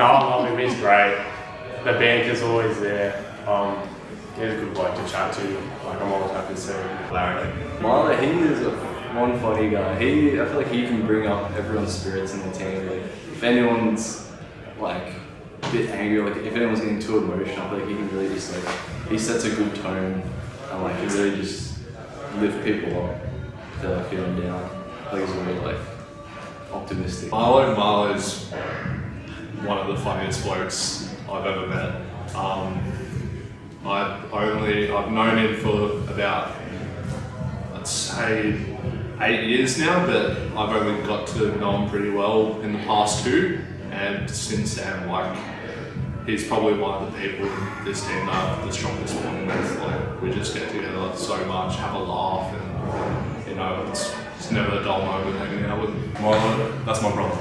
I love him. He's great. The banter's always there. He's a good bloke to chat to. Like, I'm always happy to see him. Larry. Milo, he is one funny guy. I feel like he can bring up everyone's spirits in the team. Like, if anyone's like a bit angry, like if anyone's getting too emotional, I feel like he can really just like, he sets a good tone and like he really just lift people up to like, feeling down. Like he's really like optimistic. Milo's one of the funniest blokes I've ever met. I've known him for about, I'd say, 8 years now, but I've only got to know him pretty well in the past 2, and since then, like, he's probably one of the people in this team that I have the strongest bond with. Like, we just get together so much, have a laugh, and you know, it's never a dull moment hanging out with him. Milo, that's my brother.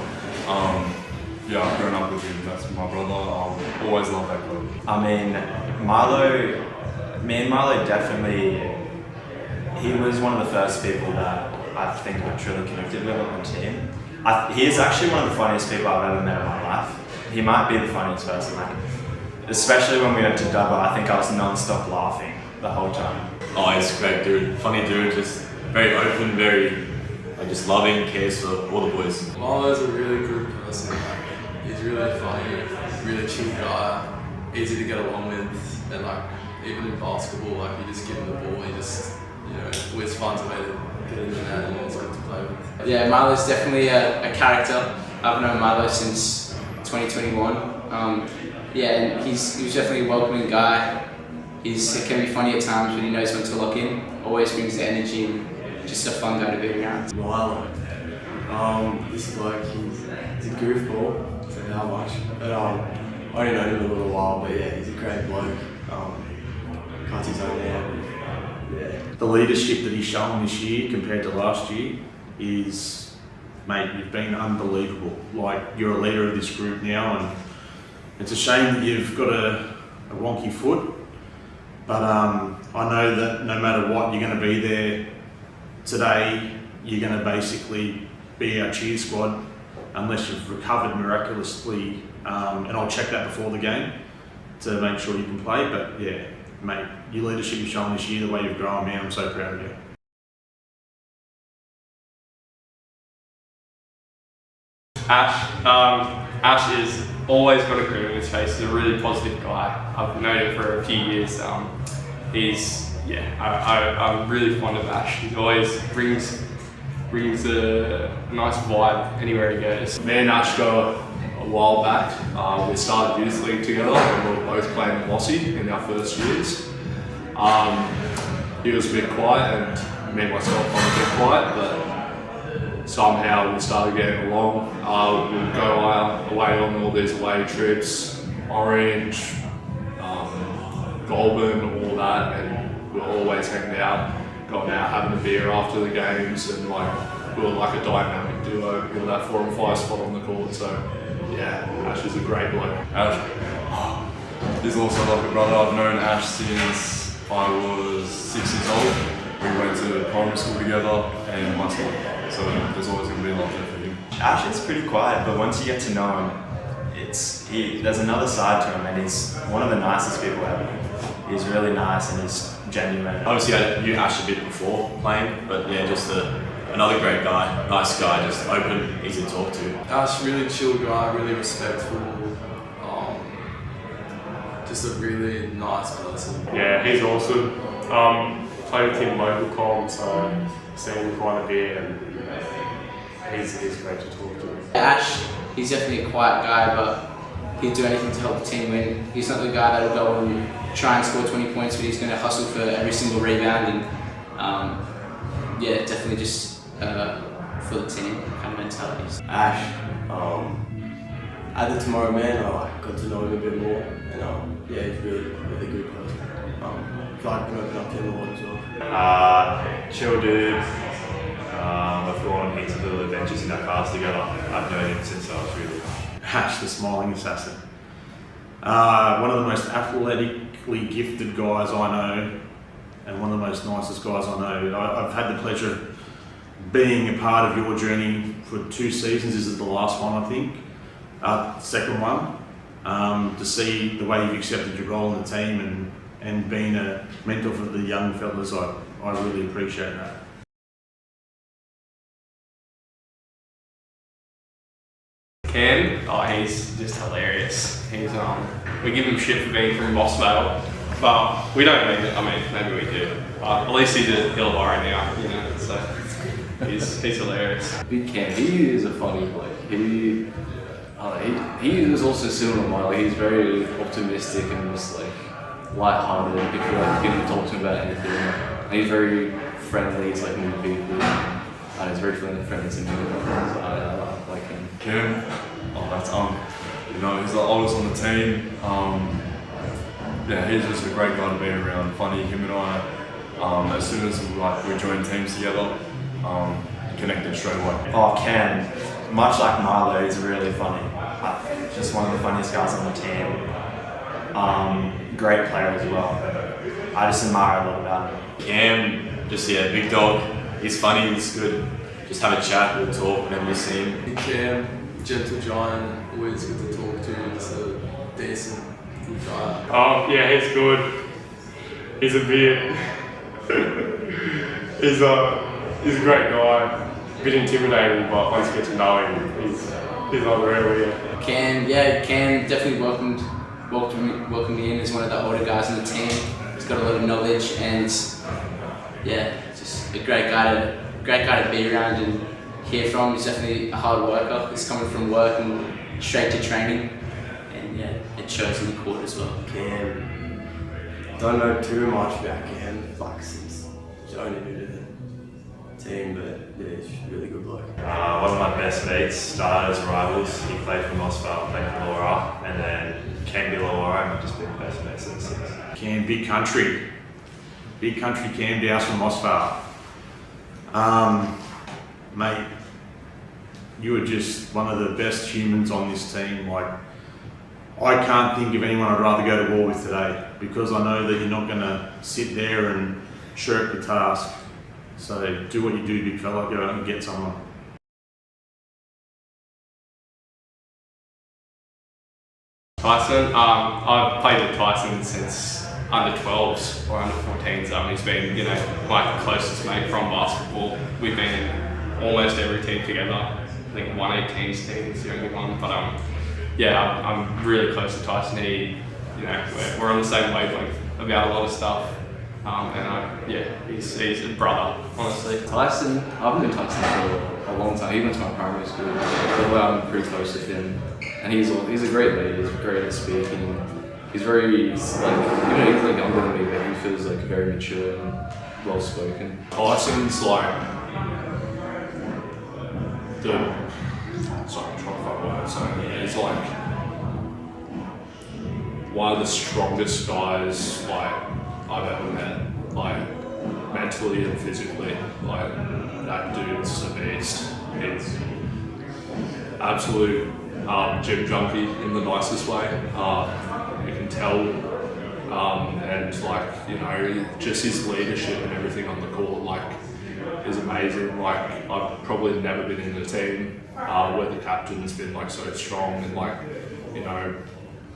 Yeah, I've grown up with him. That's my brother. I'll always love that brother. I mean, me and Milo definitely, he was one of the first people that I think I truly connected with on the team. He is actually one of the funniest people I've ever met in my life. He might be the funniest person, like, especially when we went to Dubbo. I think I was non-stop laughing the whole time. Oh, he's a great dude, funny dude, just very open, very just loving, cares for all the boys. Milo's a really good person. Like, he's really funny, really chill guy, easy to get along with, and like even in basketball, like you just give him the ball, he just always finds a way to get in and out, and it's good to play with. Yeah, Milo's definitely a character. I've known Milo since 2021. And he was definitely a welcoming guy. He can be funny at times, but he knows when to lock in. Always brings the energy and just a fun guy to be around. Milo. This bloke, he's a goofball, so how much. But I only known him a little while, but yeah, he's a great bloke. Cuts his own out. Yeah. The leadership that he's shown this year compared to last year is, mate, you've been unbelievable. Like, you're a leader of this group now, and it's a shame that you've got a wonky foot. But I know that no matter what, you're going to be there today. You're going to basically be our cheer squad unless you've recovered miraculously, and I'll check that before the game to make sure you can play. But yeah, mate, your leadership you've shown this year, the way you've grown, man, I'm so proud of you. Ash is always got a grin on his face. He's a really positive guy. I've known him for a few years. I'm really fond of Ash. He always brings a nice vibe anywhere he goes. Me and Ash go a while back. We started youth league together, and we were both playing at Mossy in our first years. He was a bit quiet, and me and myself I'm a bit quiet, but somehow we started getting along. We'd go away on all these away trips, Orange, Goulburn, all that, and we were always hanging out, going out having a beer after the games, and like we were like a dynamic duo in that 4 and 5 spot on the court. So yeah, Ash is a great bloke. Ash is also like a brother. I've known Ash since I was 6 years old. We went to primary school together and high school, so there's always going to be a lot there for him. Ash is pretty quiet, but once you get to know him, there's another side to him, and he's one of the nicest people ever. He's really nice and he's genuine. Obviously, I knew Ash a bit before playing, but yeah, just another great guy, nice guy, just open, easy to talk to. Ash, really chill guy, really respectful. Just a really nice person. Yeah, he's awesome. Played with him local comp, so seen him quite a bit, and he's great to talk to. Ash, he's definitely a quiet guy, but he'd do anything to help the team win. He's not the guy that'll go and try and score 20 points, but he's going to hustle for every single rebound, and definitely just for the team kind of mentalities. Ash, at the Tomorrow Man, I got to know him a bit more, and he's really good person. I feel like I can open up to him a lot as well. Chill dude. I've gone on heaps of little adventures in our cars together. I've known him since I was really young. Ash, the smiling assassin. One of the most athletically gifted guys I know, and one of the most nicest guys I know. I've had the pleasure of being a part of your journey for 2 seasons. This is the last one, I think. Second one. to see the way you've accepted your role in the team and being a mentor for the young fellas. I really appreciate that. Cam, he's just hilarious. We give him shit for being from Mossvale, but we don't mean it. I mean, maybe we do. But at least he's at Illawarra now, you know. So he's hilarious. Big Cam, he is a funny bloke. He is also similar to Miley. He's very optimistic and just like light-hearted. If you like, you can talk to him about anything. And he's very friendly. He's like new people. He's very friendly to me. I like him. Cam, that's you know, he's the oldest on the team. Yeah, he's just a great guy to be around. Funny, him and I. As soon as we joined teams together, connected straight away. Oh, Cam, much like Milo, he's really funny. Just one of the funniest guys on the team. Great player as well. I just admire a lot about him. Cam, just big dog. He's funny, he's good. Just have a chat, we'll talk whenever you see him. Big Cam, gentle giant, always good to talk to. He's a decent, good guy. Oh yeah, he's good. He's a bit. he's a great guy. A bit intimidating, but once you get to know him, he's unreal. Yeah. Cam definitely welcomed me in as one of the older guys on the team. He's got a lot of knowledge and just a great guy to be around and hear from. He's definitely a hard worker. He's coming from work and straight to training, and it shows in the court as well. Cam, don't know too much about Cam, since he's only new to the team, but yeah, he's a really good bloke. One of my best mates started as rivals. He played for Mossvale, played for Illawarra, and then came to Illawarra and we've just been best mates since. Cam, big country Cam Dowse from Mossvale. Mate, you are just one of the best humans on this team. Like, I can't think of anyone I'd rather go to war with today, because I know that you're not going to sit there and shirk the task. So do what you do, big fella, go out and get someone. Tyson, I've played with Tyson since under 12s or under 14s. He's been, my closest mate from basketball. We've been in almost every team together. I think 118's team is the only one, but I'm really close to Tyson. We're on the same wavelength about a lot of stuff. He's a brother, honestly. Tyson, I've known Tyson for a long time. He went to my primary school, but I'm pretty close with him. And he's a great leader. He's great at speaking. He's he's younger than me, but he feels like very mature and well spoken. Tyson's like I'm trying to find words. He's like one of the strongest guys I've ever met, mentally and physically. That dude's a beast. He's absolute gym junkie in the nicest way. You can tell, just his leadership and everything on the court, is amazing. I've probably never been in a team where the captain's been so strong and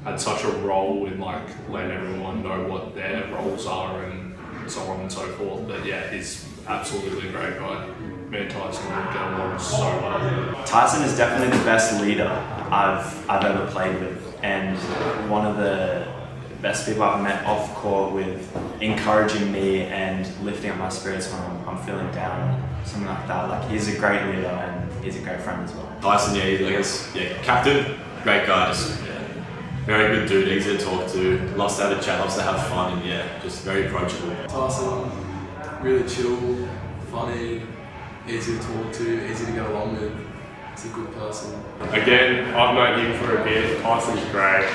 had such a role in letting everyone know what their roles are and so on and so forth. But yeah, he's absolutely a great guy. Me and Tyson get along so well. Tyson is definitely the best leader I've ever played with, and one of the best people I've met off court with, encouraging me and lifting up my spirits when I'm feeling down, something like that. He's a great leader and he's a great friend as well. Tyson, captain, great guy, very good dude, easy to talk to, loves to have a chat, loves to have fun, and just very approachable. Tyson, really chill, funny, easy to talk to, easy to get along with. He's a good person. Again, I've known him for a bit. Tyson's great.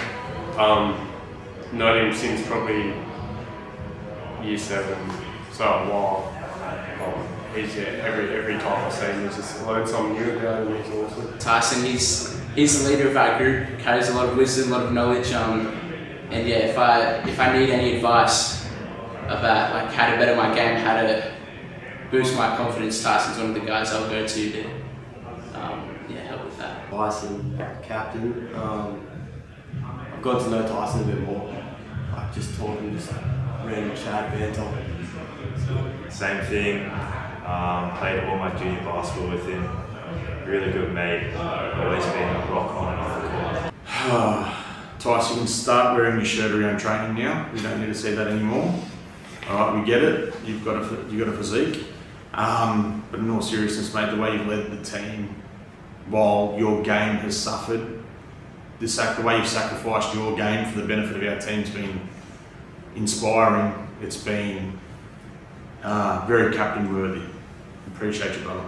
Known him since probably year 7, so a while. He's every time I see him, I just learn something new about him. He's awesome. Tyson, he's the leader of our group. Carries a lot of wisdom, a lot of knowledge. If I need any advice about how to better my game, how to boost my confidence, Tyson's one of the guys I'll go to help with that. Tyson, captain. got to know Tyson a bit more. Like just talking, just random chat, banter. Same thing. Played all my junior basketball with him. Really good mate. Always been a rock on and off the court. Tice, you can start wearing your shirt around training now. We don't need to see that anymore. All right, we get it. You've got a physique. But in all seriousness, mate, the way you've led the team while your game has suffered, the way you've sacrificed your game for the benefit of our team's been inspiring. It's been very captain worthy. Appreciate you, brother.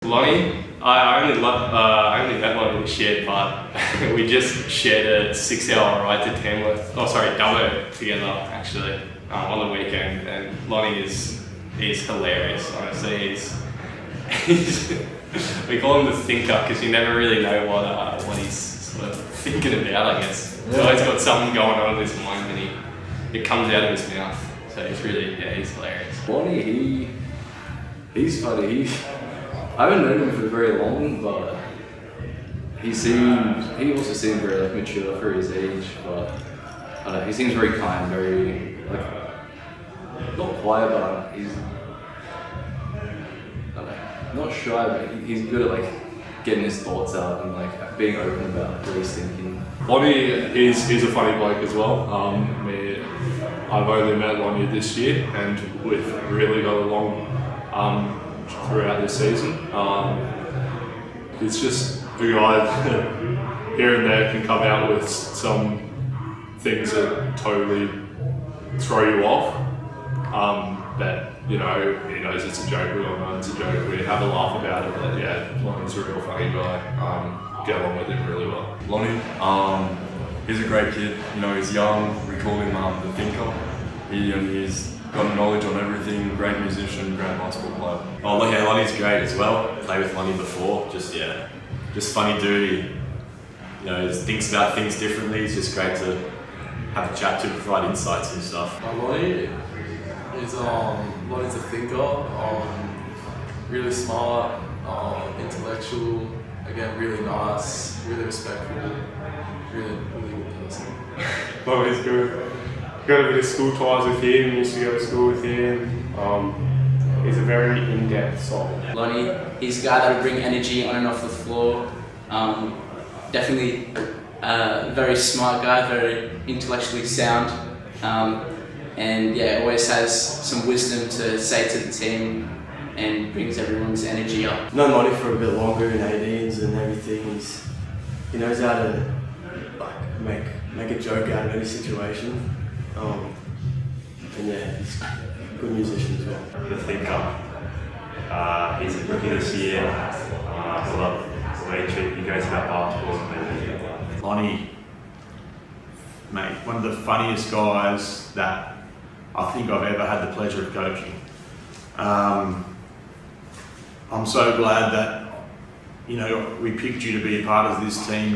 Lonnie, I only met Lonnie this year, but we just shared a 6-hour ride to Tamworth. Dubbo together actually on the weekend. And Lonnie he's hilarious. Honestly, we call him the thinker because you never really know what he's sort of thinking about. I guess he's always got something going on in his mind, and it comes out of his mouth. So he's hilarious. Lonnie, he's funny. I haven't known him for very long, but he also seemed very like mature for his age. But I don't know, he seems very kind, very like not quiet, but he's not shy, but he's good at like getting his thoughts out and like being open about what he's thinking. Lonnie is a funny bloke as well. I've only met Lonnie this year, and we've really got along throughout this season. It's just a guy that here and there can come out with some things that totally throw you off. That he knows it's a joke, we all know it's a joke, we have a laugh about it, but yeah, Lonnie's a real funny guy. Get along with him really well. Lonnie, he's a great kid. He's young. We call him the thinker. He's got knowledge on everything. Great musician, great basketball player. Oh, yeah, Lonnie's great as well. Played with Lonnie before. Just funny dude. He thinks about things differently. It's just great to have a chat to, provide insights and stuff. Lonnie's a thinker, really smart, intellectual, again really nice, really respectful, really good person. Lonnie's good. Got a bit of school ties with him, used to go to school with him. He's a very in-depth soul. Lonnie, he's a guy that will bring energy on and off the floor. Definitely a very smart guy, very intellectually sound. And yeah, always has some wisdom to say to the team and brings everyone's energy up. Known Lonnie for a bit longer in 18s and everything. He knows how to like make a joke out of any situation. And yeah, he's a good musician as well. The thinker. He's a rookie this year. I love the way he goes about basketball. Lonnie, mate, one of the funniest guys that I think I've ever had the pleasure of coaching. I'm so glad that we picked you to be a part of this team.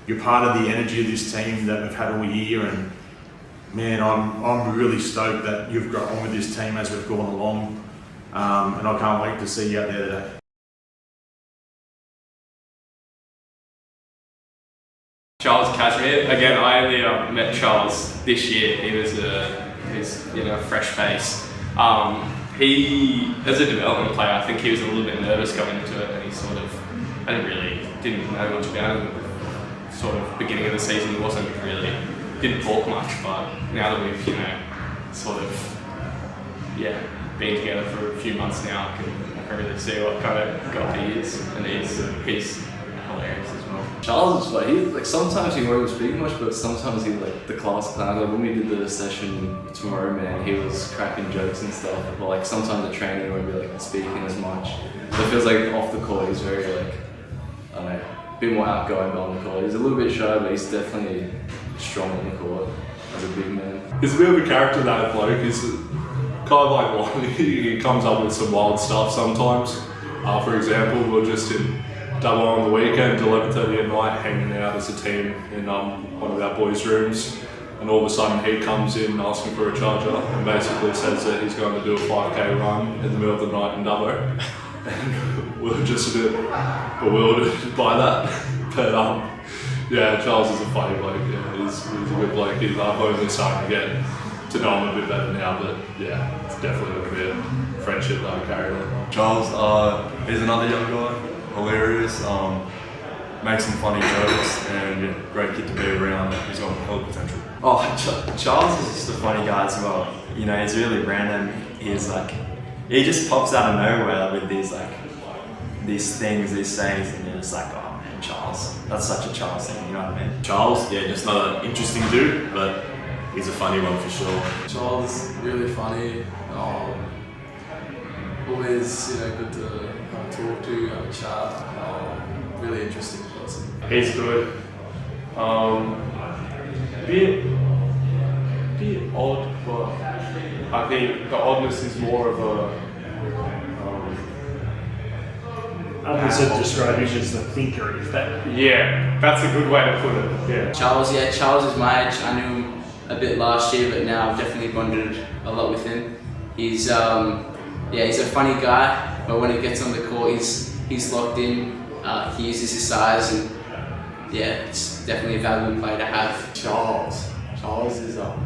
You're part of the energy of this team that we've had all year, and man, I'm really stoked that you've got on with this team as we've gone along, and I can't wait to see you out there today. Charles Casimir. Again, I only met Charles this year. He's a fresh face. He, as a development player, I think he was a little bit nervous going into it, and he didn't know much about him. Sort of beginning of the season, he didn't talk much, but now that we've been together for a few months now, I can really see what kind of guy he is, and he's hilarious as well. Charles is funny. Sometimes he won't even speak much, but sometimes he the class clown. When we did the session tomorrow, man, he was cracking jokes and stuff. But sometimes at training, he won't be speaking as much. So it feels like off the court, he's very a bit more outgoing on the court. He's a little bit shy, but he's definitely strong on the court as a big man. He's a bit of a character, that bloke. He's kind of like Lonnie. He comes up with some wild stuff sometimes. For example, we're just in Dubbo on the weekend, 11:30 at night, hanging out as a team in one of our boys' rooms, and all of a sudden he comes in asking for a charger and basically says that he's going to do a 5k run in the middle of the night in Dubbo. and we were just a bit bewildered by that. But yeah, Charles is a funny bloke. Yeah, he's a good bloke. I'm only starting to get to know him a bit better now, but yeah, it's definitely going to be a friendship that I carry on. Charles, he's another young guy, hilarious, makes some funny jokes, and yeah, great kid to be around. He's got a hell of potential. Oh, Charles is just a funny guy as well. You know, he's really random. He's like, he just pops out of nowhere with these things, these sayings, and you're just like, oh man, Charles. That's such a Charles thing, you know what I mean? Charles, yeah, just another interesting dude, but he's a funny one for sure. Charles is really funny. Always, good to talk to, have a chat. Really interesting person. He's good. Bit odd, but I think the oddness is more of a. Others have described him as the thinker. Is that? Yeah, that's a good way to put it. Yeah. Charles is my age. I knew him a bit last year, but now I've definitely bonded a lot with him. He's he's a funny guy, but when he gets on the court, he's locked in. He uses his size, and yeah, it's definitely a valuable player to have. Charles is a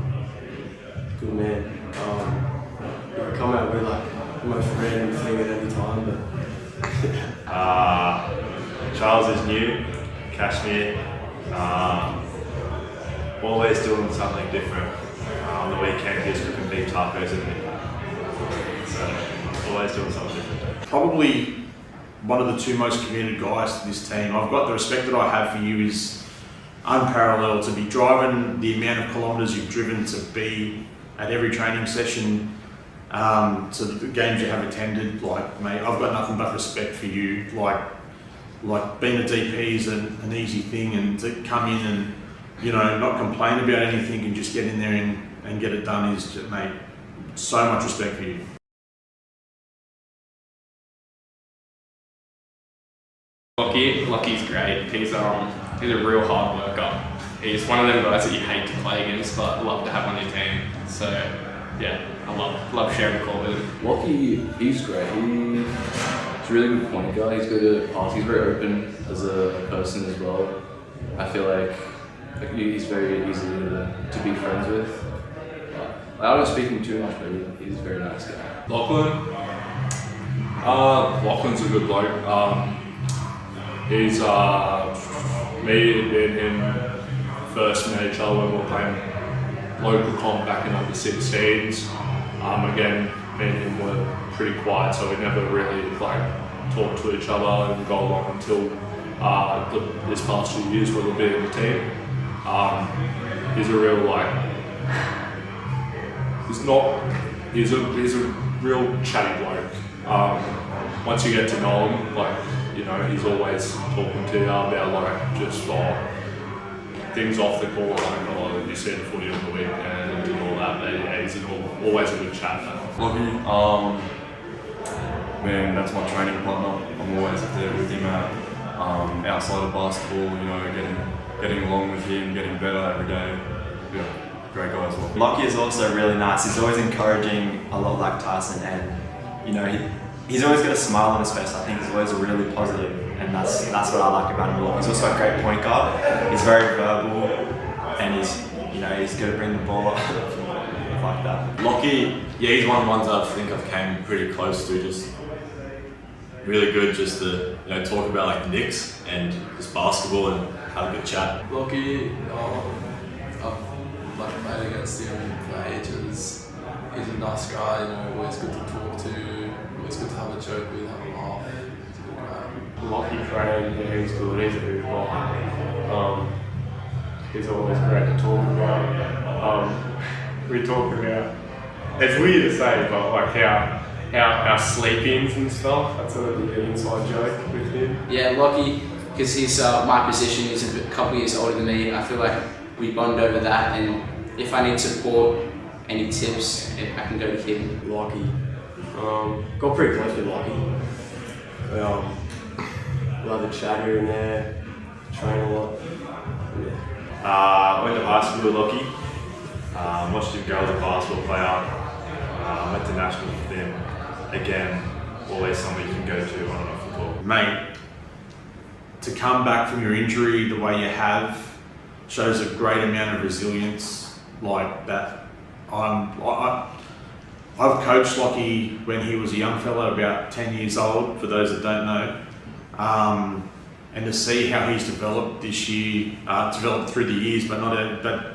good man. He can come out with like the most random thing at any time, but Charles is new, Kashmir. Always doing something different. On the weekend, he's cooking beef tacos with me. So, always doing something different. Probably one of the two most committed guys to this team. I've got the respect that I have for you is unparalleled. To be driving the amount of kilometres you've driven, to be at every training session, to the games you have attended, like, mate, I've got nothing but respect for you. Like being a DP is an easy thing, and to come in and, not complain about anything and just get in there and get it done is just, mate, so much respect for you. Lockie's great. He's a real hard worker. He's one of them guys that you hate to play against, but love to have on your team. So yeah, I love sharing the court with him. Lockie, he's great. He's a really good point guard. He's good at pass. He's very open as a person as well. I feel like he's very easy to be friends with. I don't speak to him too much, but he's a very nice guy. Lachlan's a good bloke. He's me and him first met each other when we were playing local comp back in under 16s. Again, me and him were pretty quiet, so we never really talked to each other and got along until this past 2 years where we've been in the team. He's a real he's a real chatty bloke. Once you get to know him, he's always talking to you about just things off the court, you see the footy on the weekend and all that. But yeah, he's always a good chat. Lockie, man, that's my training partner. I'm always there with him outside of basketball, getting along with him, getting better every day. Yeah, great guy as well. Lockie is also really nice. He's always encouraging, a lot like Tyson, and he's always got a smile on his face. I think he's always really positive, and that's what I like about him a lot. He's also a great point guard. He's very verbal, and he's good at bring the ball up, like that. Lockie, yeah, he's one of the ones I think I've came pretty close to. Just really good, just to talk about the Knicks and just basketball and have a good chat. Lockie, I've played against him for ages. He's a nice guy. Always good to talk to. Always good to have a joke with, have a laugh. He's a good guy. Lockie Crane, yeah, he's good. He's a good guy. He's always great to talk about. We talk about, it's weird to say, but how sleep-ins and stuff, that's a little bit inside joke with him. Yeah, Lockie, because he's my position, he's a couple years older than me. I feel like we bond over that, and if I need support, any tips, I can go to him. Lockie. Got pretty close with Lockie. Love to chat here and there, train a lot. Yeah. Went to high school with Lockie. Watched him grow as a basketball player. Went to national with him. Again, always someone you can go to on and off the court. Mate, to come back from your injury the way you have shows a great amount of resilience like that. I've coached Lockie when he was a young fella, about 10 years old, for those that don't know. And to see how he's developed this year, developed through the years, but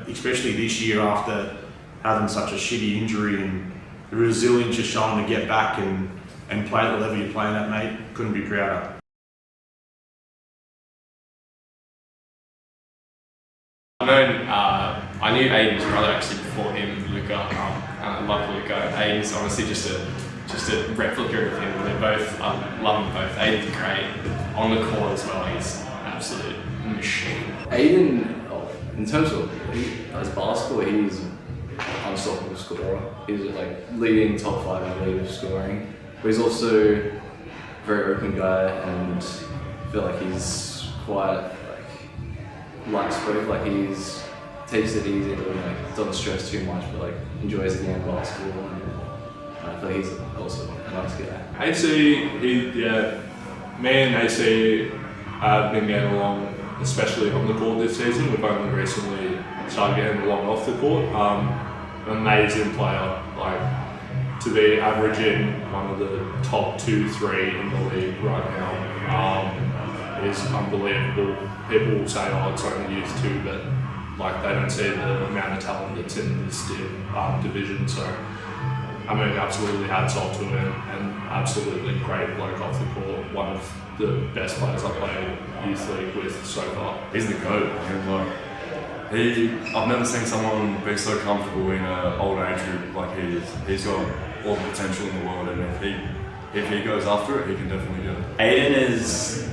especially this year after having such a shitty injury, and the resilience you're showing to get back and play at the level you're playing at, mate, couldn't be prouder. I knew Aiden's brother actually before him, Luca. I love Luca. Aiden's honestly just a replica of him. They're both, I love them both. Aiden's great. On the court as well, he's an absolute machine. Aiden, in terms of as basketball, he's an unstoppable scorer. He's like leading top 5 in the league of scoring. But he's also a very open guy, and I feel like he's quite light spoke. Like he's takes it easy, and like doesn't stress too much, but like enjoys the game of basketball. And I feel like he's also a nice guy. AC, me and AC have been getting along, especially on the court this season. We've only recently started getting along off the court. Amazing player, like to be averaging one of the top 2-3 in the league right now is unbelievable. People will say, oh, it's only youth too, but like they don't see the amount of talent that's in this division. So I mean, absolutely hats off to him, and absolutely great bloke off the court. One of the best players I played youth league with so far. He's the GOAT. I've never seen someone be so comfortable in an old age group like he is. He's got all the potential in the world, and if he goes after it, he can definitely do it. Aiden is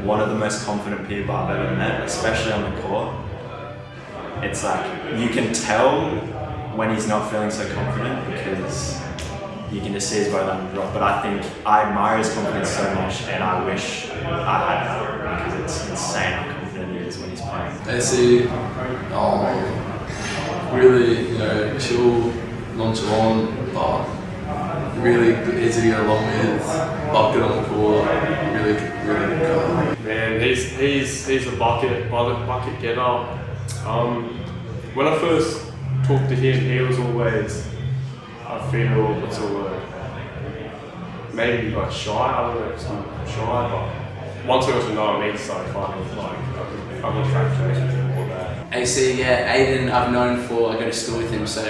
one of the most confident people I've ever met, especially on the court. It's like, you can tell when he's not feeling so confident because you can just see his body language drop. But I think I admire his confidence so much, and I wish I had that because it's insane how confident he is when he's playing. AC, really, chill, nonchalant, but really easy to get along with, bucket on the court, really good guy. Man, he's a bucket getter. When I first talked to him, he was always, I feel, what's the word? Maybe like shy. I don't know if it's shy, but once I got to know him, he's so funny. Like, I'm on track to with him all that. AC, yeah, Aiden, I've known for, I go to school with him, so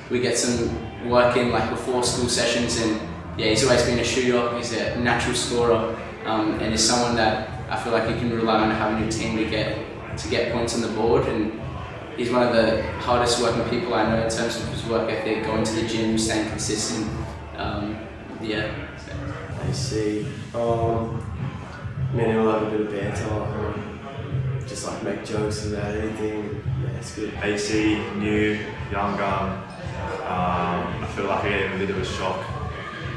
we get some work in like before school sessions, and yeah, he's always been a shooter. He's a natural scorer, and he's someone that I feel like you can rely on having your team to get points on the board. And he's one of the hardest working people I know in terms of his work ethic, going to the gym, staying consistent. AC, me and him will have a bit of banter, just like make jokes about anything. Yeah, it's good. AC, new, young gun. I feel like I gave him a bit of a shock.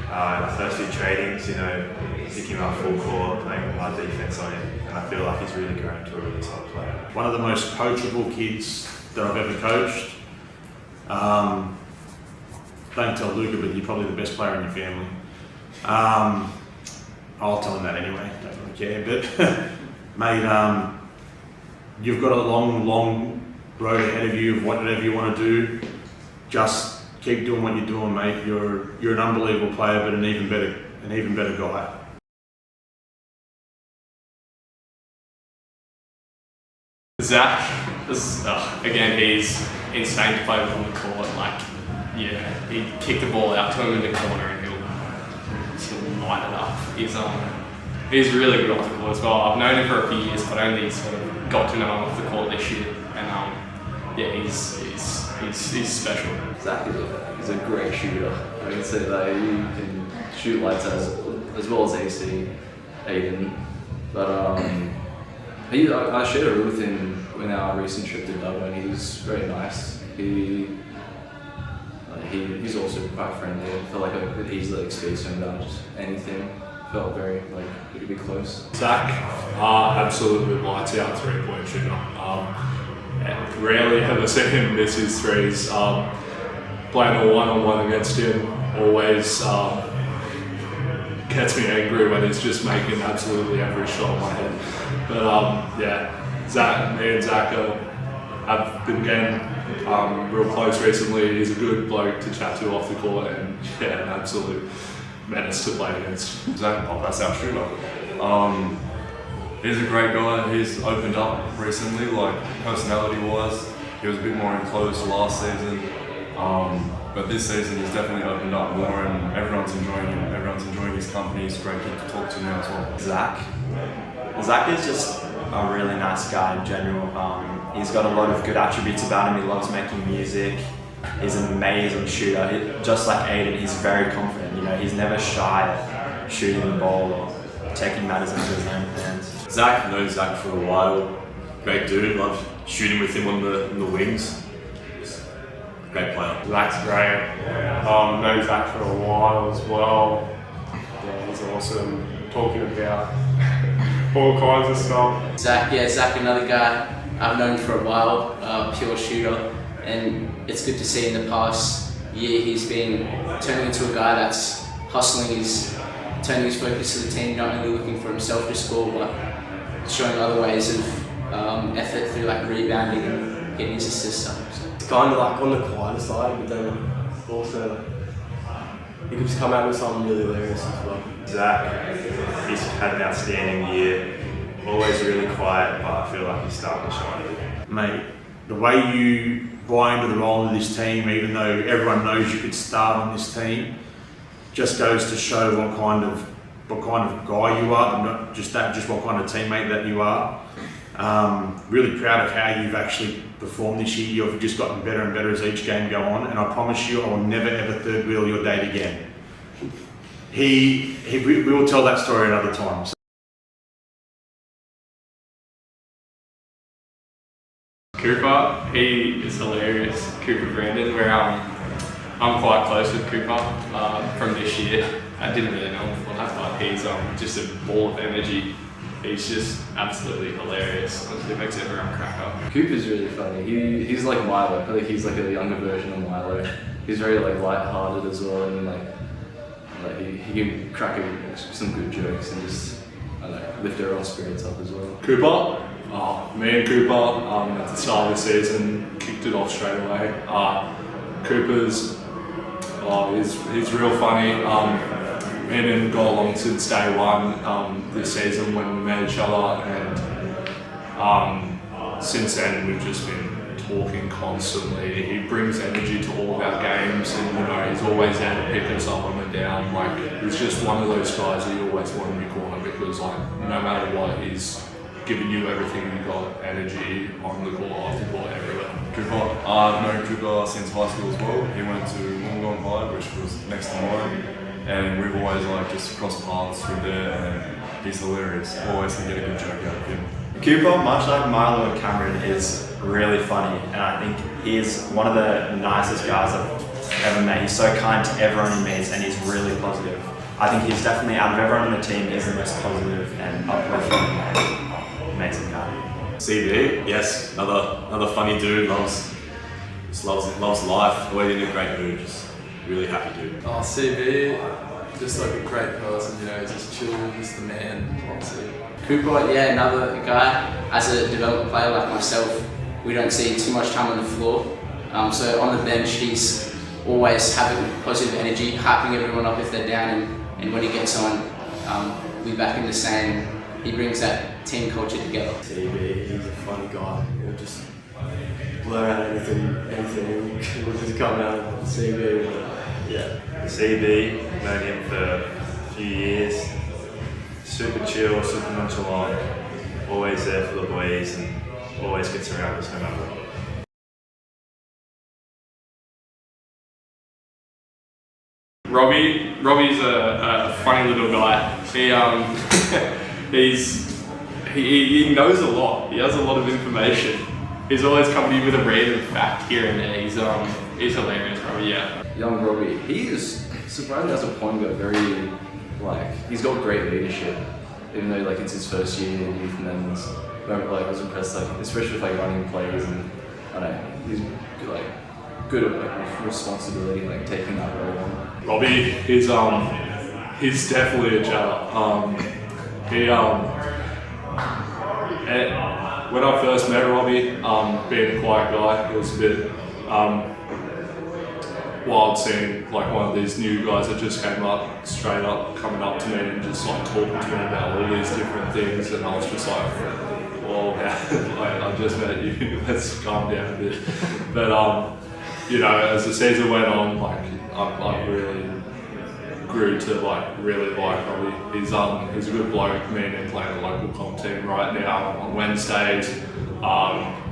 The first few trainings, picking him up full court, playing hard defense on him, and I feel like he's really grown to a really solid player. One of the most coachable kids that I've ever coached. Don't tell Luca, but you're probably the best player in your family. I'll tell him that anyway, don't really care. But mate, you've got a long road ahead of you of whatever you want to do. Just keep doing what you're doing, mate. You're an unbelievable player, but an even better guy. Zach, again, he's insane to play with on the court. Like, yeah, he kick the ball out to him in the corner and he'll light it up. He's really good off the court as well. I've known him for a few years, but only sort of got to know him off the court this year. And yeah, he's special. Zach is a great shooter. I can say that he can shoot lights as well as AC, Aiden. But I shared a room with him in our recent trip to Dublin. He was very nice. He's also quite friendly. I felt like I could easily speak to him about just anything. Felt very like we could be close. Zach, absolutely lights out 3-point shooter. Rarely ever seen him miss his threes. Playing a one-on-one against him, always gets me angry when he's just making absolutely every shot on my head. But yeah, me and Zach have been getting real close recently. He's a good bloke to chat to off the court, and yeah, an absolute menace to play against. Zach, that's our shooter. He's a great guy. He's opened up recently, like personality-wise. He was a bit more enclosed last season, but this season he's definitely opened up more, and everyone's enjoying him. Everyone's enjoying his company. He's a great kid to talk to now as well. Zach is just a really nice guy in general. He's got a lot of good attributes about him. He loves making music. He's an amazing shooter. Just like Aiden, he's very confident. You know, he's never shy at shooting the ball or taking matters into his own hands. Zach, known Zach for a while. Great dude. Love shooting with him on the wings. Great player. Zach's great. Known Zach for a while as well. Yeah, he's awesome. Talking about all kinds of stuff. Zach, another guy I've known for a while, pure shooter, and it's good to see in the past year he's been turning into a guy that's hustling, turning his focus to the team, not only looking for himself to score, but showing other ways of effort through like rebounding and getting his assists up. It's kind of like on the quieter side, but then also he could just come out with something really hilarious as well. Zach, he's had an outstanding year. Always really quiet, but I feel like he's starting to shine. Mate, the way you buy into the role of this team, even though everyone knows you could start on this team, just goes to show what kind of guy you are, but not just that, just what kind of teammate that you are. Really proud of how you've actually performed this year. You've just gotten better and better as each game go on, and I promise you I will never ever third wheel your date again. We will tell that story another time. Cooper, he is hilarious. Cooper Brandon, where I'm quite close with Cooper from this year. I didn't really know him before that, but he's just a ball of energy. He's just absolutely hilarious. Honestly, makes everyone crack up. Cooper's really funny. He's like Milo. I feel like he's like a younger version of Milo. He's very like light-hearted as well, and like he can crack some good jokes and just lift everyone's spirits up as well. Cooper, me and Cooper at the start of the season kicked it off straight away. Cooper's he's real funny. Me and him got along since day one this season when we met each other, and since then we've just been talking constantly. He brings energy to all of our games, and he's always there to pick us up when we're down. Like, he's just one of those guys that you always want in your corner, because no matter what, he's giving you everything. You got energy on the court, off the court, everywhere. Cooper, I've known Cooper since high school as well. He went to Wollongong High, which was next to mine, and we've always just crossed paths through there, and he's hilarious. Always can get a good joke out of him. Cooper, much like Milo and Cameron, is really funny, and I think he is one of the nicest guys I've ever met. He's so kind to everyone he meets, and he's really positive. I think he's definitely, out of everyone on the team, he's the most positive and uplifting and amazing guy. CB, yes, another funny dude. Loves life. Always in a great mood. Just really happy dude. CB, just like a great person, just chill, just the man, obviously. Cooper, another guy, as a development player like myself, we don't see too much time on the floor. So on the bench, he's always having positive energy, hyping everyone up if they're down, and when he gets on, we back him the same. He brings that team culture together. CB, he's a funny guy. He'll just blur out anything will just come out of CB. Yeah. CB, known him for a few years. Super chill, super nonchalant, always there for the boys, and always gets around us no matter what. Robbie's a funny little guy. He knows a lot. He has a lot of information. He's always coming in with a random fact here and there. He's hilarious, Robbie. Yeah. Young Robbie, he is surprisingly as a point guard very he's got great leadership. Even though it's his first year in youth men's, I was impressed especially with running plays, and he's good at responsibility, taking that role on. Robbie is he's definitely a chatter. When I first met Robbie, being a quiet guy, it was a bit wild seeing like one of these new guys that just came up, straight up, coming up to me and just like talking to me about all these different things, and I was just like, well, like, I just met you, let's calm down a bit. But you know, as the season went on, like I really grew to like really like Robbie. He's a good bloke. Me and him playing a local comp team right now on Wednesdays.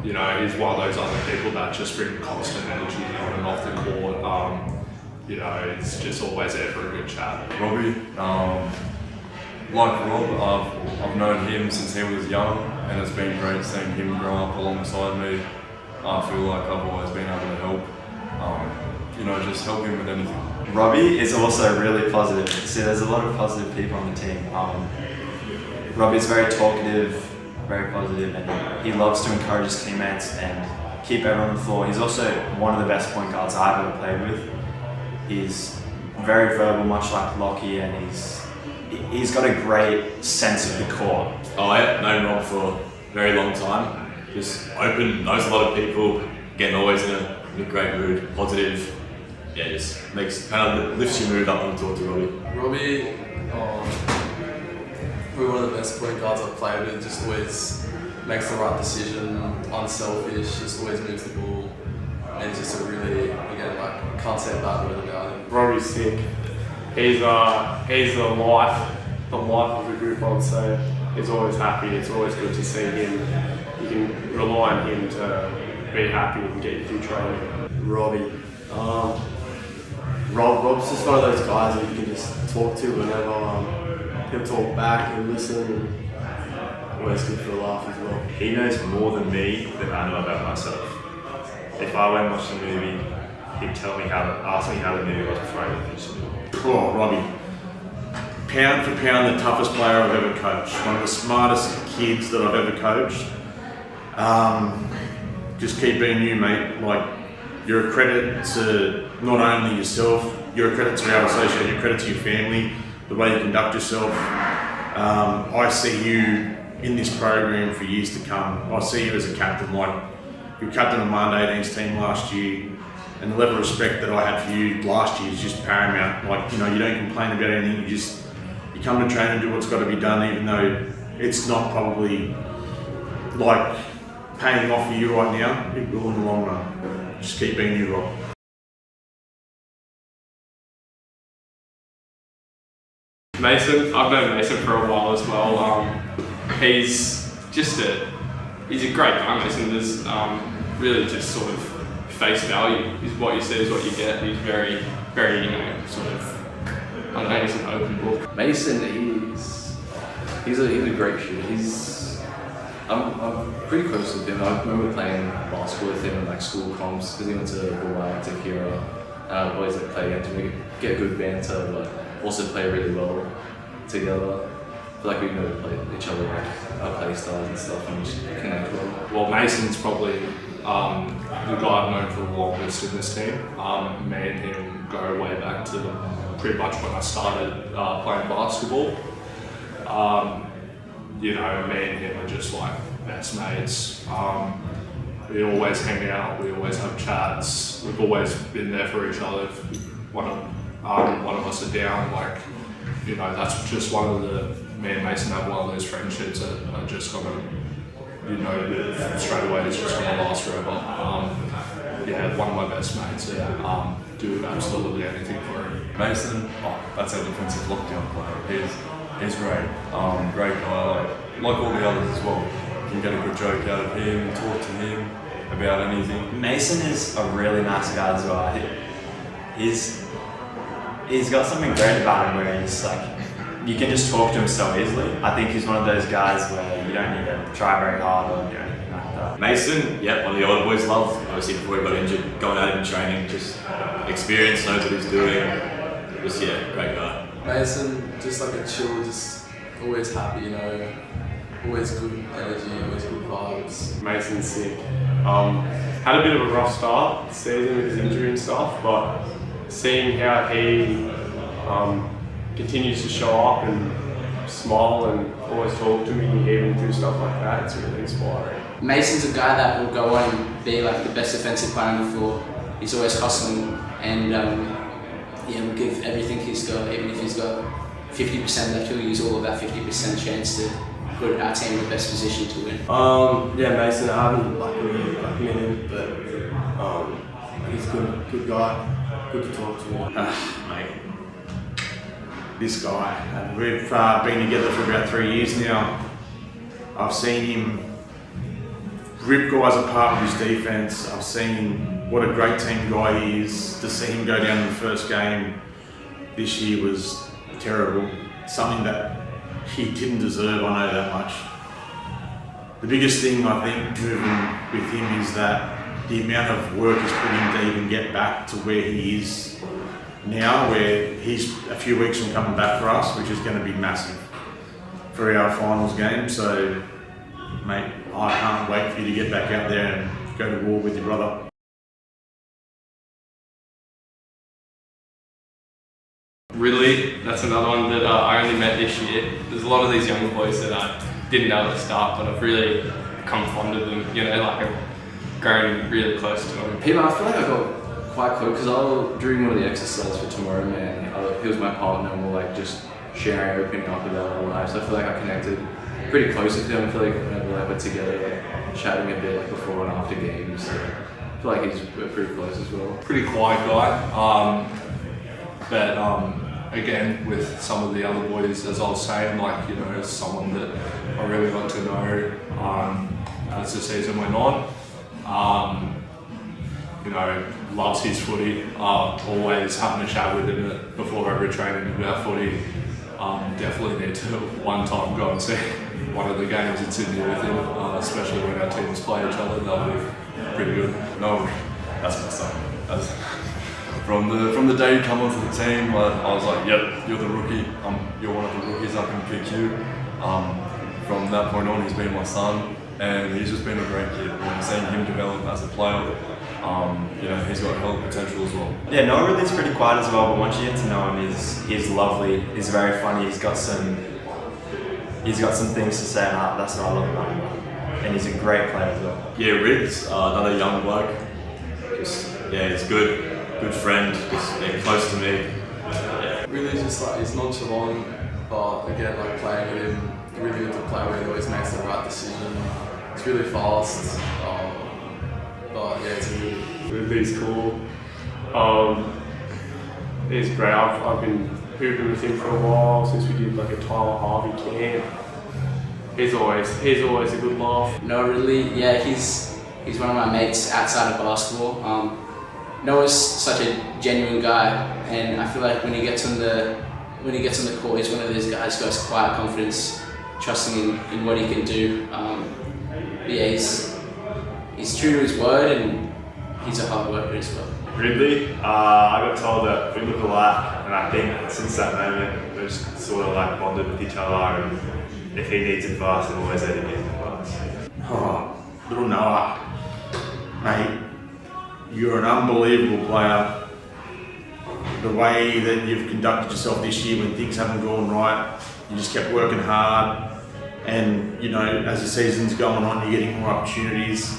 You know, he's one of those other people that just bring constant energy on and off the court. You know, it's just always there for a good chat. Robbie, like Rob, I've known him since he was young, and it's been great seeing him grow up alongside me. I feel like I've always been able to help. You know, just help him with anything. Robbie is also really positive. See, there's a lot of positive people on the team. Robbie's very talkative, very positive, and he loves to encourage his teammates and keep everyone on the floor. He's also one of the best point guards I've ever played with. He's very verbal, much like Lockie, and he's got a great sense of the court. Oh, I've known Rob for a very long time. Just open, knows a lot of people, getting always in a great mood, positive. Yeah, just kind of lifts your mood up when you talk to Robbie. Robbie, probably one of the best point guards I've played with. Just always makes the right decision, unselfish, just always moves the ball, and he's just a really, again, like, can't say a bad word about him. Robbie's sick. He's the life of the group, I would say. He's always happy. It's always good to see him. You can rely on him to be happy and get you through training. Robbie. Rob's just one of those guys that you can just talk to whenever. He'll talk back, he'll listen, and always good for a laugh as well. He knows more than me than I know about myself. If I went and watched a movie, he'd ask me how the movie was before I even finished the movie. Oh, Robbie. Pound for pound, the toughest player I've ever coached. One of the smartest kids that I've ever coached. Just keep being you, mate. Like, you're a credit to not only yourself, you're a credit to our association, you're a credit to your family, the way you conduct yourself. I see you in this program for years to come. I see you as a captain. Like, you were captain of my 18's team last year, and the level of respect that I had for you last year is just paramount. Like, you know, you don't complain about anything, you come to train and do what's got to be done, even though it's not probably like paying off for you right now. It will in the long run. Just keep being you, Rob. Mason, I've known Mason for a while as well. He's a great guy, Mason. There's really just sort of face value. Is what you see is what you get. He's very, very, you know, sort of, I don't know, he's an open book. Mason, he's a great shooter. I'm pretty close with him. I remember playing basketball with him in like school comps because he went to Hawaii, to Kira. And boys that play against him, we get good banter, but also play really well together. I feel like we know each other, like our play styles and stuff, and just connect well. Well, Mason's probably the guy I've known for the longest in this team. Me and him go way back to pretty much when I started playing basketball. You know, me and him are just like best mates. We always hang out, we always have chats, we've always been there for each other. If one of us are down, like, you know, that's just me and Mason have one of those friendships that are just gonna, you know, straight away it's just gonna last forever. Yeah, one of my best mates, and do absolutely anything for him. Mason, that's our defensive lockdown player. He's great. Great guy, like all the others as well. You can get a good joke out of him, talk to him about anything. Mason is a really nice guy as well. He's got something great about him where he's like, you can just talk to him so easily. I think he's one of those guys where you don't need to try very hard or do anything like that. Mason, yeah, one of the old boys loved, obviously before he got injured, going out in training, just experience, knows what he's doing. Just, yeah, great guy. Mason, just like a chill, just always happy, you know, always good energy, always good vibes. Mason's sick. Had a bit of a rough start the season with his injury and stuff, but seeing how he continues to show up and smile and always talk to me, even through stuff like that. It's really inspiring. Mason's a guy that will go on and be like the best defensive player on the floor. He's always hustling and will give everything he's got, even if he's got 50% left, he'll use all of that 50% chance to put our team in the best position to win. Yeah, Mason, I haven't really met him, but he's a good guy, good to talk to. Mate, this guy, we've been together for about 3 years now. I've seen him rip guys apart with his defense. I've seen what a great team guy he is. To see him go down in the first game this year was terrible. Something that he didn't deserve, I know that much. The biggest thing I think moving with him is that the amount of work he's put in to even get back to where he is now, where he's a few weeks from coming back for us, which is going to be massive for our finals game. So, mate, I can't wait for you to get back out there and go to war with your brother. Ridley, that's another one that I only met this year. There's a lot of these young boys that I didn't know at the start, but I've really become fond of them, you know, like I've grown really close to them. People, I feel like I got quite close because during one of the exercises for tomorrow, man, he was my partner and we're like just sharing, opening up about our lives. So I feel like I connected pretty close with him. I feel like whenever like, we're together, like chatting a bit like before and after games. So I feel like we're pretty close as well. Pretty quiet guy, but again, with some of the other boys, as I was saying, like, you know, someone that I really got to know as the season went on. You know, loves his footy, always having a chat with him before every training about footy. Definitely need to one time go and see one of the games in Sydney with him, especially when our teams play each other. That'll be pretty good. No, that's my son. From the day you come onto the team, I was like, yep, you're the rookie. You're one of the rookies up in PQ. From that point on, he's been my son, and he's just been a great kid. And seeing him develop as a player, you know, he's got hell of potential as well. Yeah, Noah Ridley's pretty quiet as well, but once you get to know him, he's lovely. He's very funny. He's got some things to say, and that's what I love about him. And he's a great player as well. Yeah, Rid's another young bloke. He's good friend, just close to me. Yeah. Really just like, he's nonchalant, but again, like playing with him, really good to play with, he always makes the right decision. It's really fast, but yeah, it's really... Ridley's cool. He's great. I've been hooping with him for a while, since we did like a Tyler Harvey camp. He's always a good laugh. Noah Ridley, yeah, he's one of my mates outside of basketball. Noah's such a genuine guy, and I feel like when he gets on the court, he's one of those guys who has quiet confidence, trusting in what he can do. But yeah, he's true to his word, and he's a hard worker as well. Ridley, I got told that we look alike, and I think since that moment we've just sort of like bonded with each other, and if he needs advice, I'm always there to give him advice. Oh, little Noah, mate, you're an unbelievable player. The way that you've conducted yourself this year when things haven't gone right, you just kept working hard, and you know, as the season's going on, you're getting more opportunities.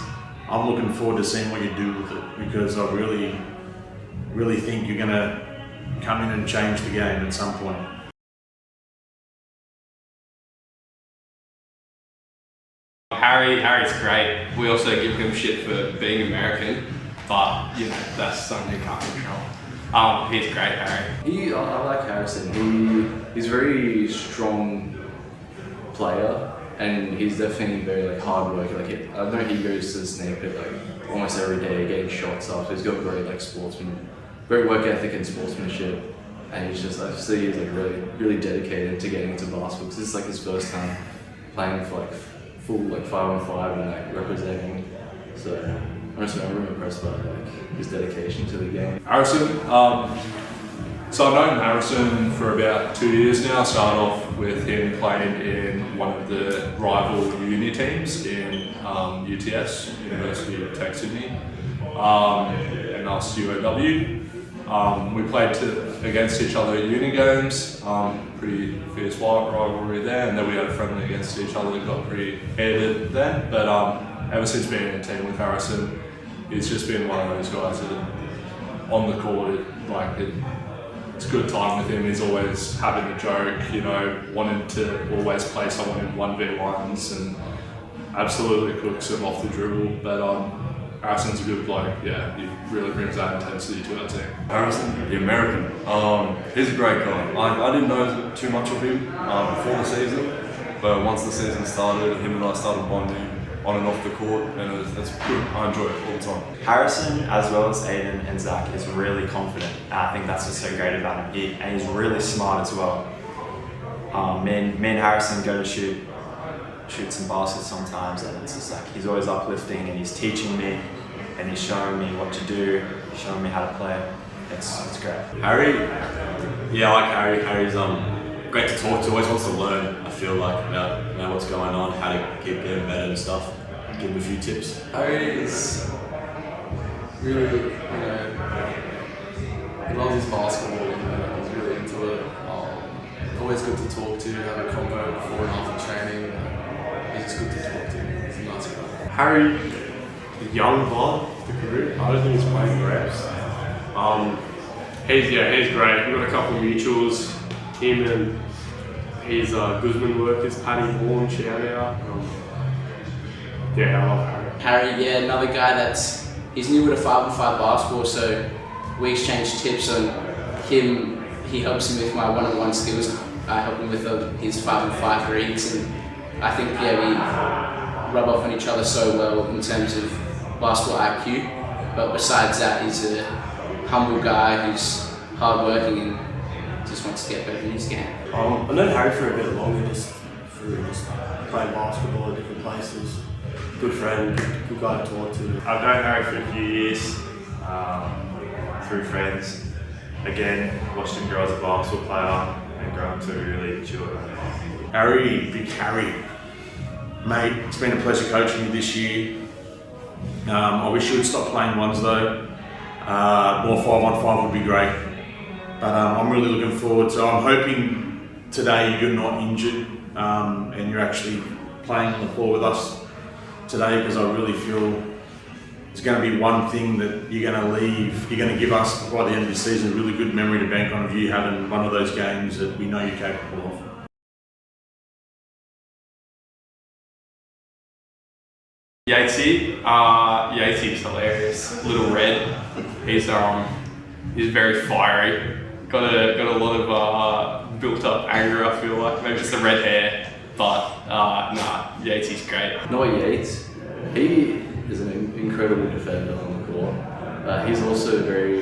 I'm looking forward to seeing what you do with it, because I really think you're going to come in and change the game at some point. Harry's great. We also give him shit for being American, but you know, that's something you can't control. He's great, Harry. I like Harrison. He's a very strong player, and he's definitely very like hard worker. Like I know he goes to the snake pit like almost every day, getting shots off. He's got great like great work ethic and sportsmanship, and he's just I see he's like really dedicated to getting into basketball, because it's like his first time playing for like full like 5-on-5 and like representing. So I'm really impressed by like his dedication to the game. Harrison, so I've known Harrison for about 2 years now. I started off with him playing in one of the rival uni teams in UTS, University of Tech Sydney, and us UOW. We played against each other at uni games, pretty fierce rivalry there, and then we had a friendly against each other that got pretty heated then. But ever since being in a team with Harrison, he's just been one of those guys that on the court, it's a good time with him. He's always having a joke, wanting to always play someone in 1v1s and absolutely cooks him off the dribble. But Harrison's a good bloke, yeah, he really brings that intensity to our team. Harrison, the American, he's a great guy. I didn't know too much of him before the season, but once the season started, him and I started bonding on and off the court, and it's good. I enjoy it all the time. Harrison, as well as Aiden and Zach, is really confident. And I think that's what's so great about him. And he's really smart as well. Me and Harrison go to shoot some baskets sometimes, and it's just like he's always uplifting, and he's teaching me, and he's showing me what to do, showing me how to play. It's great. Harry, yeah, I like Harry. Harry's great to talk to. Always wants to learn. I feel like about what's going on, how to keep getting better and stuff. Give him a few tips. Harry is really, he loves his basketball. He's really into it. Always good to talk to, have a convo before and after training. He's just good to talk to. He's a nice guy. Harry, the young blood of the group. I don't think he's playing reps. He's great. We've got a couple of mutuals. Him and his Guzman workers, Paddy Vaughan, shout out. I love Harry. Harry, yeah, another guy he's new with a 5-on-5 basketball, so we exchange tips on him. He helps me with my one-on-one skills. I help him with his 5-on-5 reads, and I think we rub off on each other so well in terms of basketball IQ. But besides that, he's a humble guy who's hardworking and just wants to get better in his game. I've known Harry for a bit longer, just playing basketball at different places. Good friend, good guy to talk to. I've known Harry for a few years through friends. Again, watched him grow as a basketball player and grow into a really mature guy. Harry, big Harry. Mate, it's been a pleasure coaching you this year. I wish you would stop playing ones though. More 5-on-5 would be great. But I'm really looking forward to. I'm hoping today you're not injured and you're actually playing on the floor with us today, because I really feel it's going to be one thing that you're going to leave. You're going to give us by the end of the season a really good memory to bank on of you having one of those games that we know you're capable of. Yatesy hilarious. Little Red. He's very fiery. Got a lot of built up anger, I feel like. Maybe just the red hair. But Yatesy's great. Noah Yates, he is an incredible defender on the court. He's also very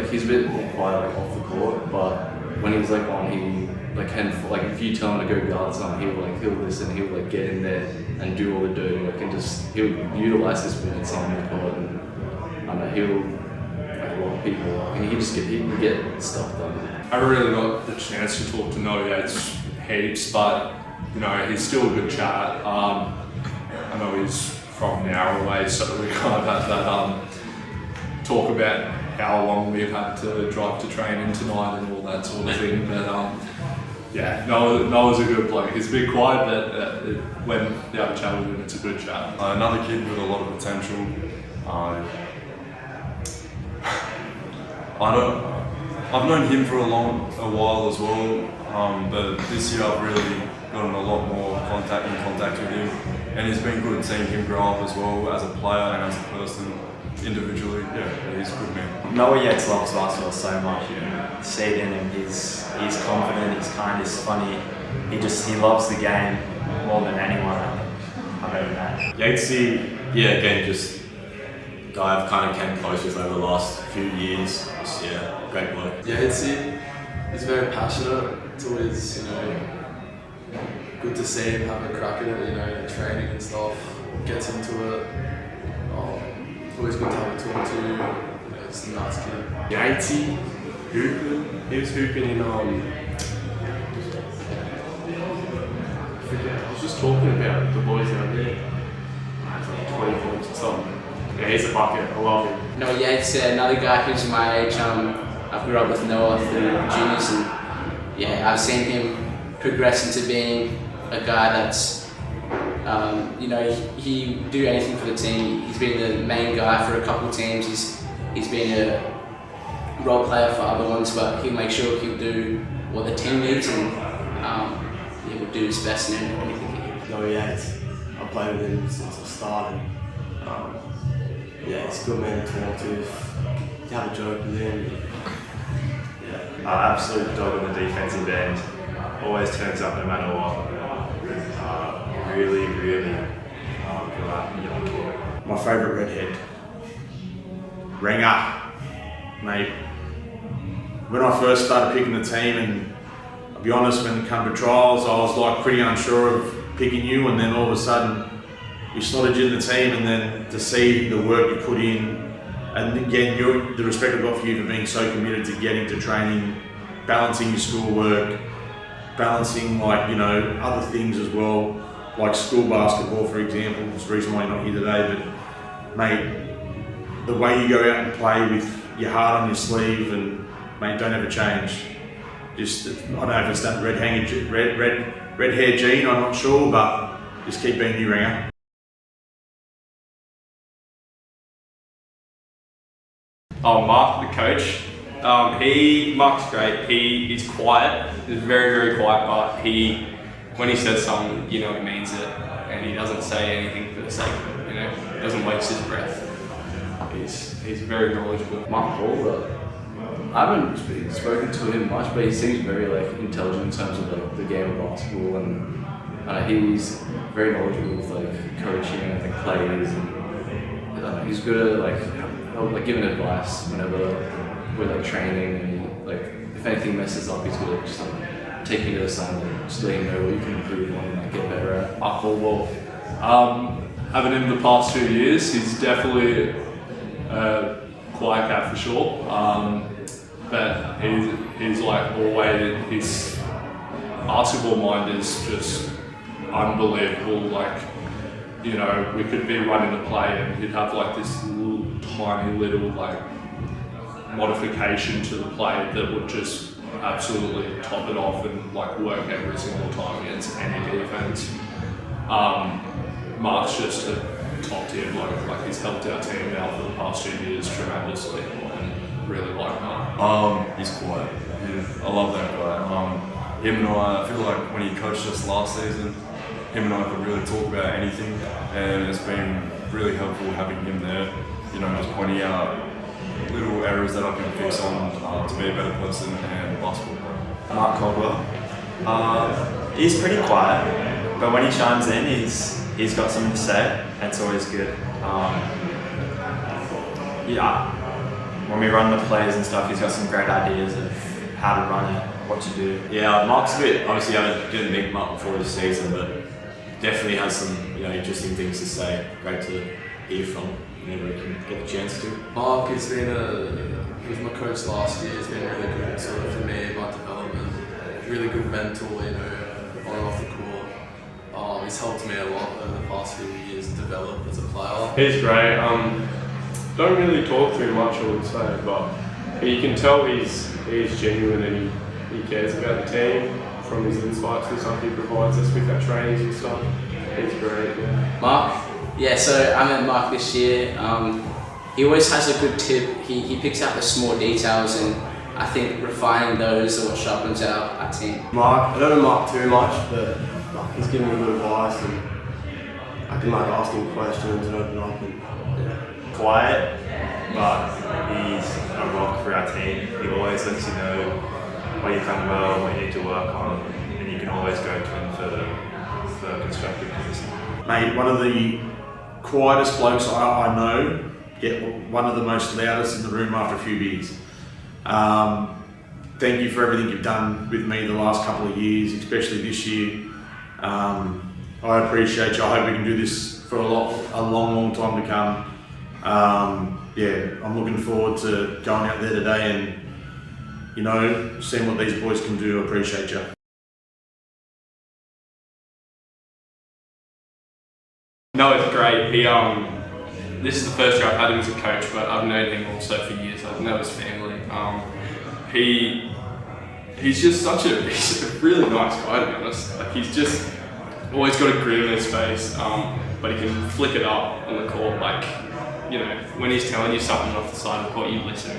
he's a bit more quiet off the court, but when he's on, he if you tell him to go guard something, he'll listen, he'll get in there and do all the dirty work, and he'll utilize his minutes on the court, and he'll a lot of people, and he can get stuff done. I really got the chance to talk to Noah Yates heaps, but he's still a good chat. I know he's from Narrowway, so we kind of had that talk about how long we've had to drive to training tonight and all that sort of thing. But Noah's a good bloke. He's a bit quiet, but when you have a chat with him, it's a good chat. Another kid with a lot of potential. I've known him for a while as well, but this year I've really gotten a lot more in contact with him, and it's been good seeing him grow up as well as a player and as a person individually. Yeah, he's a good man. Noah Yates loves basketball so much. You see it in him. He's confident. He's kind. He's funny. He loves the game more than anyone I've ever met. Yatesy, again, just a guy I've kind of came close with over the last few years. Great bloke. Yatesy, he's very passionate. It's always, good to see him have a crack at it, training and stuff. Gets into it. Always good to have a talk to. Just a nice kid. Yatesy, hooping. He was hooping in I was just talking about the boys out there. It's like 20 points or something. Yeah, he's a bucket. I love him. Noah Yates, another guy who's my age. I grew up with Noah through juniors, and yeah, I've seen him progress into being a guy that's, he do anything for the team. He's been the main guy for a couple of teams. He's been a role player for other ones, but he'll make sure he'll do what the team needs, and he will do his best in anything. Noah Yates, I've played with him since I started. Yeah, he's a good man to talk to have a joke with him. Absolute dog on the defensive end. Always turns up no matter what. Really good young kid. My favourite redhead. Ringer. Mate. When I first started picking the team, and I'll be honest, when it came to trials, I was like pretty unsure of picking you, and then all of a sudden we slotted you in the team, and then to see the work you put in, and again, the respect I've got for you for being so committed to getting to training, balancing your schoolwork, balancing other things as well, like school basketball, for example. It's the reason why you're not here today, but mate, the way you go out and play with your heart on your sleeve, and mate, don't ever change. Just, I don't know if it's that red hair gene, I'm not sure, but just keep being you, Ringer. Oh, Mark, the coach. Mark's great. He's quiet. He's very, very quiet, but when he says something, he means it, and he doesn't say anything for the sake of it. He doesn't waste his breath. He's very knowledgeable. Mark Paul, I haven't spoken to him much, but he seems very intelligent in terms of the game of basketball, and he's very knowledgeable with coaching and plays, and he's good at giving advice whenever we're training, and if anything messes up, he's good at just taking you to the side and just letting you know what you can improve on and get better at. Mark Paul, having him the past 2 years, he's definitely a quiet cat for sure. But he's always, his basketball mind is just unbelievable. We could be running a play and he'd have this tiny little modification to the play that would just absolutely top it off and work every single time against any defense. Mark's just a top tier bloke. He's helped our team out for the past 2 years tremendously, and really like Mark. He's quiet. I love that guy. Him and I feel like when he coached us last season, him and I could really talk about anything, and it's been really helpful having him there. Just pointing out little errors that I can fix on to be a better person and basketball player. Mark Caldwell. He's pretty quiet, but when he chimes in, he's got something to say, and it's always good. When we run the plays and stuff, he's got some great ideas of how to run it, what to do. Yeah, Mark's a bit, obviously didn't meet Mark before this season, but definitely has some interesting things to say. Great to hear from whenever he can get the chance to. Mark has been he was my coach last year. He's been really good for me, my development. Really good mentor, on and off the court. He's helped me a lot over the past few years develop as a player. He's great. Don't really talk too much, I would say, but you can tell he's genuine and he cares about the team from his insights and stuff he provides us with our trainings and stuff. He's great. Yeah. Mark? Yeah, so I met Mark this year. He always has a good tip. He picks out the small details, and I think refining those are what sharpens our team. Mark, I don't know Mark too much, but he's giving me good advice, and I can ask him questions and open up. And, Quiet, but he's a rock for our team. He always lets you know what you've done well, what you need to work on, and you can always go to him for constructive criticism. Mate, one of the quietest blokes I know, yet one of the most loudest in the room after a few beers. Thank you for everything you've done with me the last couple of years, especially this year. I appreciate you. I hope we can do this for a long time to come. I'm looking forward to going out there today and, seeing what these boys can do. I appreciate you. No, it's great. this is the first year I've had him as a coach, but I've known him also for years. I know his family. He's just he's a really nice guy, to be honest. Like, he's just always got a grin on his face, but he can flick it up on the court. Like, you know, when he's telling you something off the side of the court, you listen,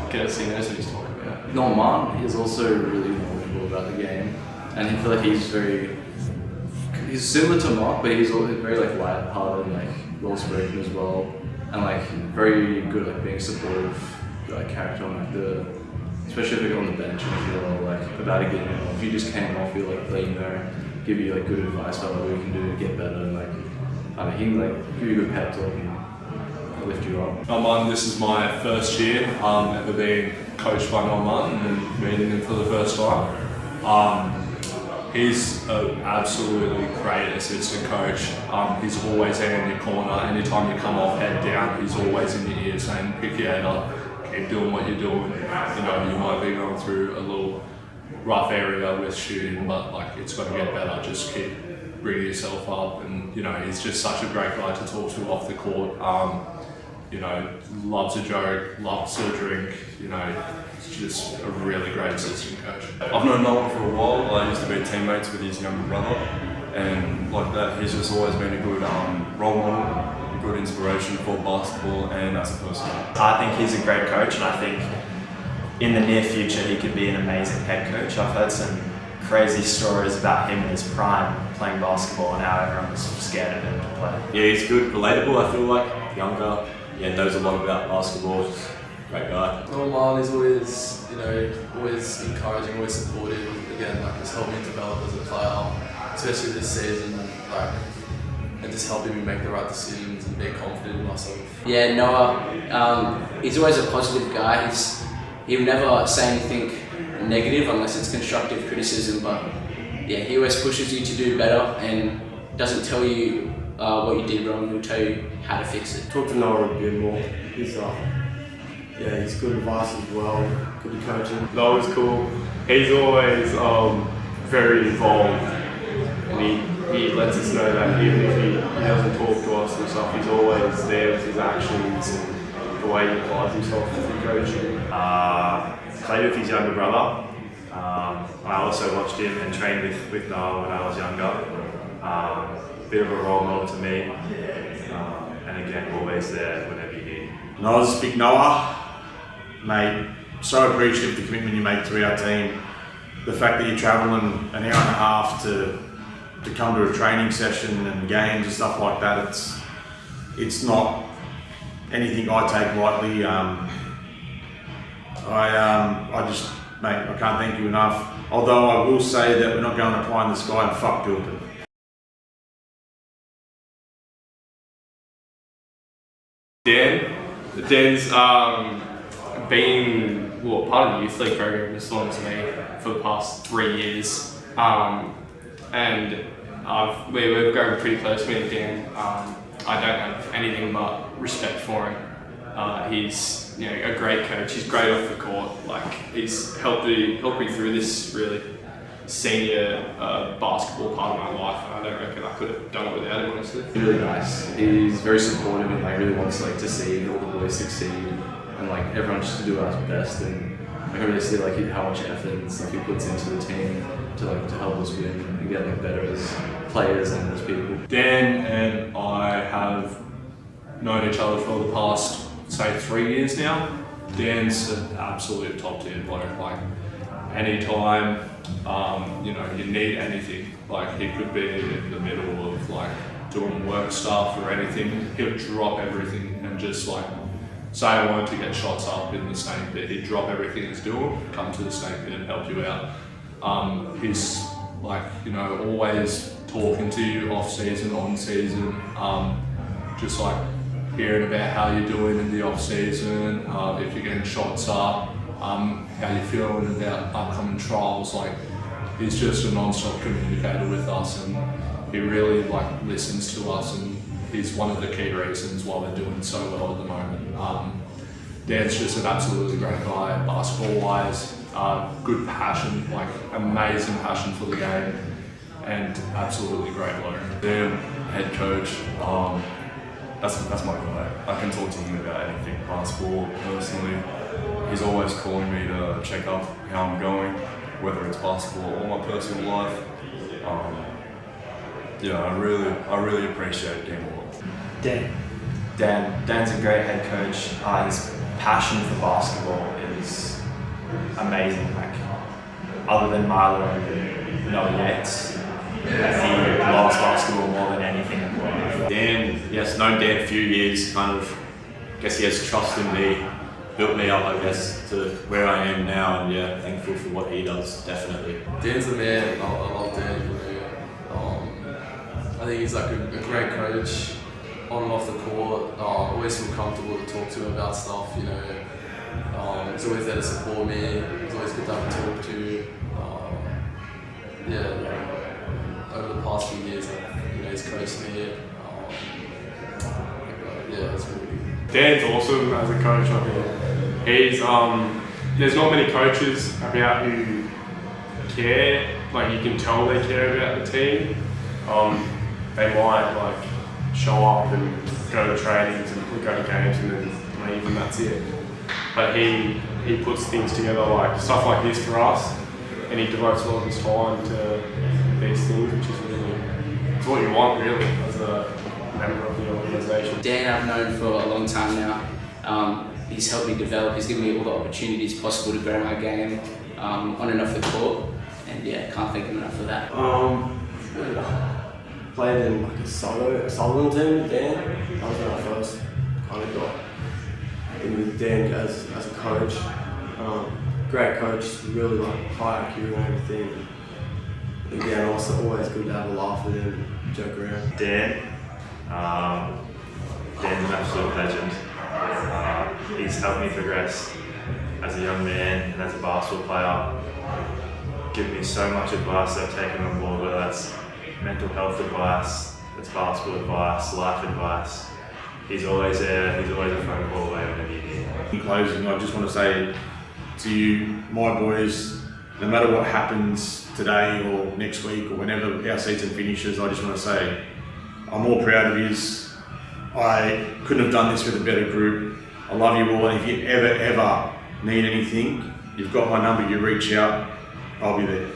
because he knows what he's talking about. Norman is also really knowledgeable about the game, and I feel like he's similar to Mark, but he's always very like light-hearted and like well-spoken as well, and like very good at like being supportive, like character on like especially if you get on the bench and you feel like about to get in, or if you just came off, you'll like let you know, give you like good advice about what you can do to get better, and like he can like give you a good pep talk and lift you up. Norman, this is my first year ever being coached by Norman and meeting him for the first time. He's an absolutely great assistant coach. He's always there in your corner. Anytime you come off, head down, he's always in your ear saying, pick your head up, keep doing what you're doing. You know, you might be going through a little rough area with shooting, but like it's going to get better. Just keep bringing yourself up. And you know, he's just such a great guy to talk to off the court. You know, loves a joke, loves a drink. You know, he's just a really great assistant coach. I've known Nolan for a while. I used to be teammates with his younger brother, and like that, he's just always been a good role model, a good inspiration for basketball and as a person. I think he's a great coach, and I think in the near future he could be an amazing head coach. I've heard some crazy stories about him in his prime playing basketball and how everyone was scared of him to play. Yeah, he's good, relatable. I feel like younger. Yeah, knows a lot about basketball. Great guy. Norman is always, you know, always encouraging, always supportive. Again, like he's helped me develop as a player, especially this season, like, and just helping me make the right decisions and be confident in myself. Yeah, Noah, he's always a positive guy. He'll never say anything negative unless it's constructive criticism, but yeah, he always pushes you to do better and doesn't tell you what you did wrong. He'll tell you how to fix it. Talk to Noah a bit more. He's good advice as well, good coaching. Noah's cool. He's always very involved, and he lets us know that even if he doesn't talk to us and stuff, he's always there with his actions and the way he applies himself through coaching. Played with his younger brother. I also watched him and trained with Noah when I was younger. Bit of a role model to me, and again, always there whenever you need. Noah's big Noah, mate. So appreciative of the commitment you make to our team. The fact that you're travelling an hour and a half to come to a training session and games and stuff like that. It's not anything I take lightly. I just, mate, I can't thank you enough. Although I will say that we're not going to pie in the sky and fuck Gilpin. Dan's been part of the youth league program as long as me for the past 3 years, and we're going pretty close. Me and Dan, I don't have anything but respect for him. He's a great coach. He's great off the court. Like, he's helped me through this really senior basketball part of my life, and I don't reckon I could have done it without him, honestly. Really nice. He's very supportive and like really wants like to see all the boys succeed, and like everyone just to do our best, and I can really see like how much effort and stuff he puts into the team to help us win and get like better as players and as people. Dan and I have known each other for the past, say, 3 years now. Dan's an absolute top tier bloke. Like, anytime you need anything, like he could be in the middle of like doing work stuff or anything, he'll drop everything and just like say I wanted to get shots up in the snake pit, he'd drop everything he's doing, come to the snake pit and help you out. He's like, always talking to you off season, on season, just like hearing about how you're doing in the off season, if you're getting shots up, how you're feeling about upcoming trials. Like, he's just a non-stop communicator with us, and he really like listens to us, and he's one of the key reasons why we're doing so well at the moment. Dan's just an absolutely great guy, basketball-wise, good passion, like amazing passion for the game, and absolutely great bloke. Dan, head coach, that's my guy. I can talk to him about anything basketball personally. He's always calling me to check up how I'm going, whether it's basketball or my personal life. I really appreciate Dan a lot. Dan's a great head coach. His passion for basketball is amazing. Like, other than Milo and Noah Yates, he loves basketball more than anything in the world. Dan, yes, known Dan a few years, kind of, guess he has trust in me, built me up, I guess, to where I am now, and yeah, thankful for what he does, definitely. Dan's the man. I love Dan. I think he's like a great coach on and off the court. Always feel comfortable to talk to him about stuff. He's always there to support me. He's always good to have a talk to. Over the past few years, he's coached me. It's really good. Dan's awesome as a coach. I think he's there's not many coaches about who care. Like, you can tell they care about the team. They might like show up and go to trainings and go to games and then leave, and that's it. But he puts things together, like stuff like this for us, and he devotes a lot of his time to these things, which is it's what you want really as a member of the organisation. Dan I've known for a long time now. He's helped me develop. He's given me all the opportunities possible to grow my game on and off the court, and can't thank him enough for that. Played in like a Southern team, Dan. That was when I first kind of got in with Dan as a coach. Great coach, really like high IQ and everything. Again, also always good to have a laugh with him, joke around. Dan's an absolute legend. He's helped me progress as a young man and as a basketball player. Given me so much advice I've taken on board, whether that's mental health advice, it's basketball advice, life advice. He's always there. He's always a phone call away whenever you need. In closing, I just want to say to you, my boys, no matter what happens today or next week or whenever our season finishes, I just want to say I'm more proud of yous. I couldn't have done this with a better group. I love you all, and if you ever need anything, you've got my number, you reach out, I'll be there.